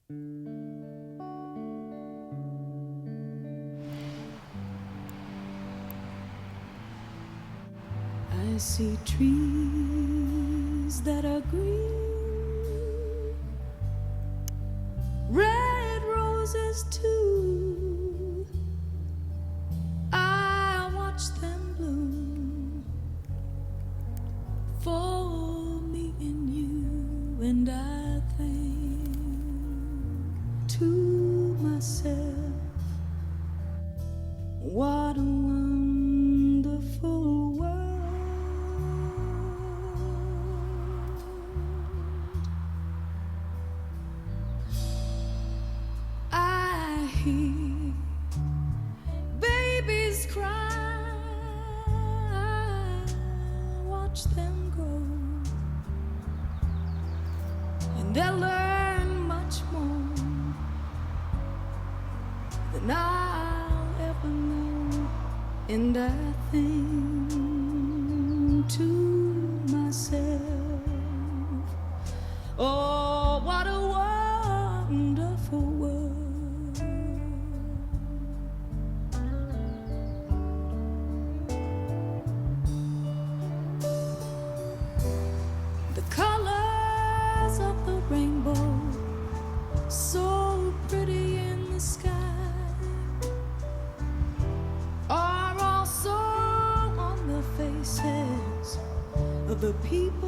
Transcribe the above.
I see trees that are green, red roses too. I watch them bloom for me and you, and I think to myself, what a wonderful world. I hear babies cry, watch them grow, and they'll learn much more than I'll ever know. And I think to myself, oh, what a wonderful world. The colors of the rainbow, so pretty in the sky, are also on the faces of the people